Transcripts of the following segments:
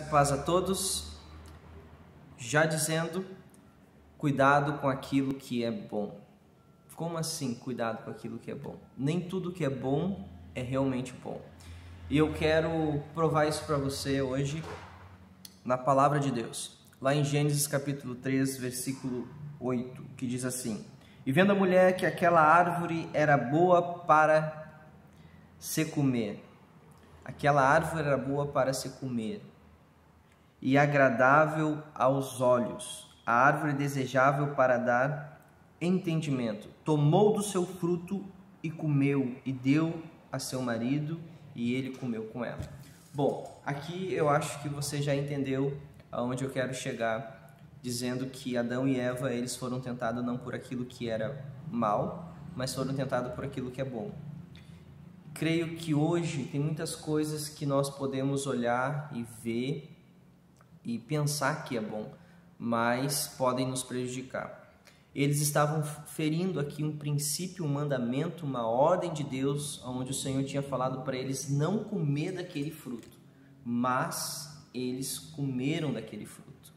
Paz a todos, já dizendo, cuidado com aquilo que é bom. Como assim cuidado com aquilo que é bom? Nem tudo que é bom é realmente bom. E eu quero provar isso para você hoje na palavra de Deus. Lá em Gênesis capítulo 3, versículo 8, que diz assim: E vendo a mulher que aquela árvore era boa para se comer. Aquela árvore era boa para se comer e agradável aos olhos, a árvore desejável para dar entendimento. Tomou do seu fruto e comeu, e deu a seu marido, e ele comeu com ela. Bom, aqui eu acho que você já entendeu aonde eu quero chegar, dizendo que Adão e Eva, eles foram tentados não por aquilo que era mal, mas foram tentados por aquilo que é bom. Creio que hoje tem muitas coisas que nós podemos olhar e ver e pensar que é bom, mas podem nos prejudicar. Eles estavam ferindo aqui um princípio, um mandamento, uma ordem de Deus, onde o Senhor tinha falado para eles não comer daquele fruto, mas eles comeram daquele fruto.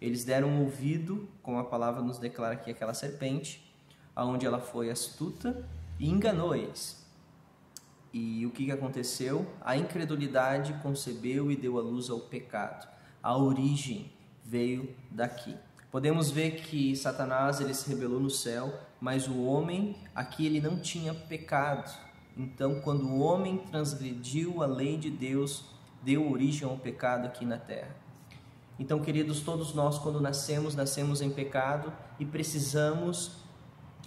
Eles deram ouvido, como a palavra nos declara aqui, aquela serpente, aonde ela foi astuta e enganou eles. E o que aconteceu? A incredulidade concebeu e deu à luz ao pecado. A origem veio daqui. Podemos ver que Satanás ele se rebelou no céu, mas o homem aqui ele não tinha pecado. Então, quando o homem transgrediu a lei de Deus, deu origem ao pecado aqui na terra. Então, queridos, todos nós quando nascemos em pecado e precisamos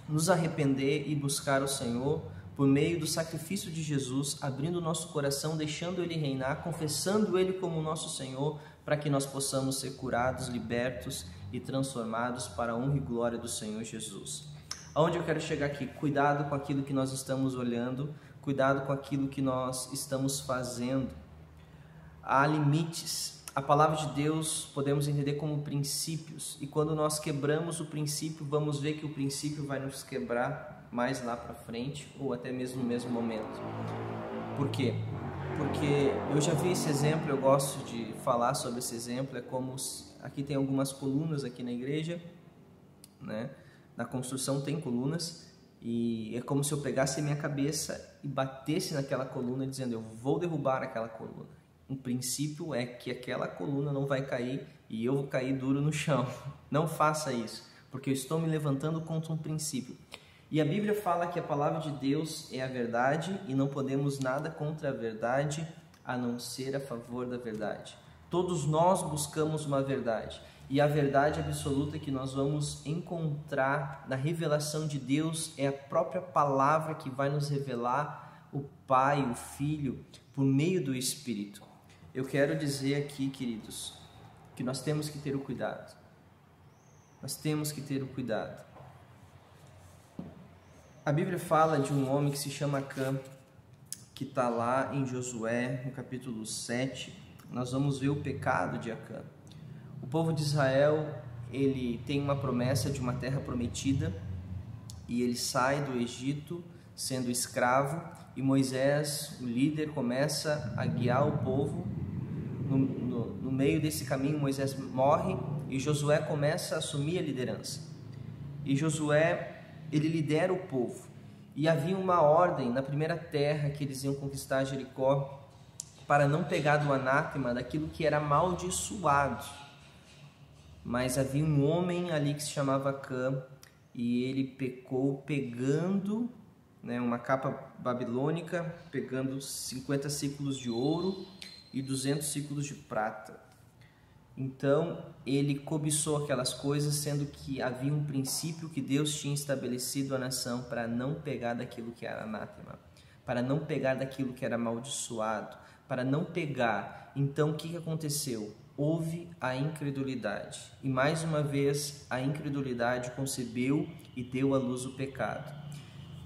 nos arrepender e buscar o Senhor por meio do sacrifício de Jesus, abrindo o nosso coração, deixando Ele reinar, confessando Ele como nosso Senhor, para que nós possamos ser curados, libertos e transformados para a honra e glória do Senhor Jesus. Aonde eu quero chegar aqui? Cuidado com aquilo que nós estamos olhando, cuidado com aquilo que nós estamos fazendo. Há limites. A palavra de Deus podemos entender como princípios, e quando nós quebramos o princípio, vamos ver que o princípio vai nos quebrar mais lá para frente, ou até mesmo no mesmo momento. Por quê? Porque eu já vi esse exemplo, eu gosto de falar sobre esse exemplo. É como aqui tem algumas colunas aqui na igreja, né? Na construção tem colunas, e é como se eu pegasse a minha cabeça e batesse naquela coluna dizendo, eu vou derrubar aquela coluna. O princípio é que aquela coluna não vai cair e eu vou cair duro no chão. Não faça isso, porque eu estou me levantando contra um princípio. E a Bíblia fala que a palavra de Deus é a verdade e não podemos nada contra a verdade, a não ser a favor da verdade. Todos nós buscamos uma verdade, e a verdade absoluta que nós vamos encontrar na revelação de Deus é a própria palavra que vai nos revelar o Pai, o Filho, por meio do Espírito. Eu quero dizer aqui, queridos, que nós temos que ter o cuidado. Nós temos que ter o cuidado. A Bíblia fala de um homem que se chama Acã, que está lá em Josué, no capítulo 7. Nós vamos ver o pecado de Acã. O povo de Israel, ele tem uma promessa de uma terra prometida, e ele sai do Egito sendo escravo, e Moisés, o líder, começa a guiar o povo. No meio desse caminho, Moisés morre, e Josué começa a assumir a liderança. E Josué, ele lidera o povo, e havia uma ordem na primeira terra que eles iam conquistar, Jericó, para não pegar do anátema daquilo que era amaldiçoado. Mas havia um homem ali que se chamava Acã, e ele pecou pegando, uma capa babilônica, pegando 50 ciclos de ouro e 200 ciclos de prata. Então, ele cobiçou aquelas coisas, sendo que havia um princípio que Deus tinha estabelecido à nação para não pegar daquilo que era anátema, para não pegar daquilo que era amaldiçoado, para não pegar. Então, o que aconteceu? Houve a incredulidade. E mais uma vez, a incredulidade concebeu e deu à luz o pecado.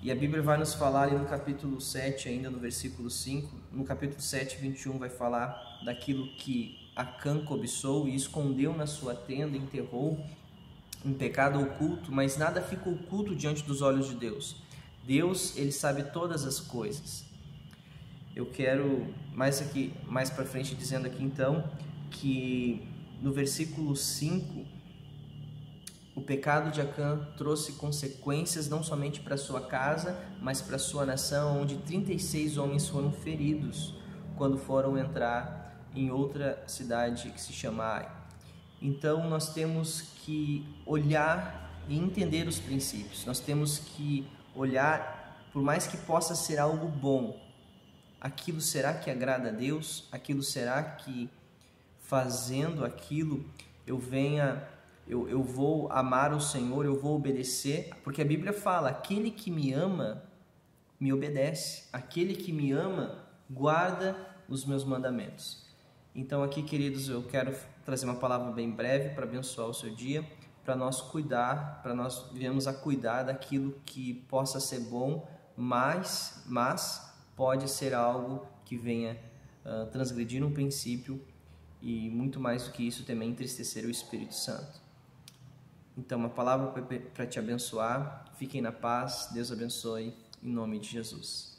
E a Bíblia vai nos falar ali no capítulo 7, ainda no versículo 5, no capítulo 7, 21, vai falar daquilo que Acã cobiçou e escondeu na sua tenda, enterrou um pecado oculto, mas nada fica oculto diante dos olhos de Deus. Deus, ele sabe todas as coisas. Eu quero mais para frente dizendo aqui então que no versículo 5, o pecado de Acã trouxe consequências não somente para sua casa, mas para sua nação, onde 36 homens foram feridos quando foram entrar em outra cidade que se chama Ai. Então nós temos que olhar e entender os princípios. Nós temos que olhar, por mais que possa ser algo bom, aquilo será que agrada a Deus? Aquilo será que fazendo aquilo eu vou amar o Senhor, eu vou obedecer? Porque a Bíblia fala, aquele que me ama, me obedece. Aquele que me ama, guarda os meus mandamentos. Então aqui, queridos, eu quero trazer uma palavra bem breve para abençoar o seu dia, para nós cuidar, para nós viemos a cuidar daquilo que possa ser bom, mas pode ser algo que venha transgredir um princípio e muito mais do que isso também entristecer o Espírito Santo. Então, uma palavra para te abençoar. Fiquem na paz. Deus abençoe. Em nome de Jesus.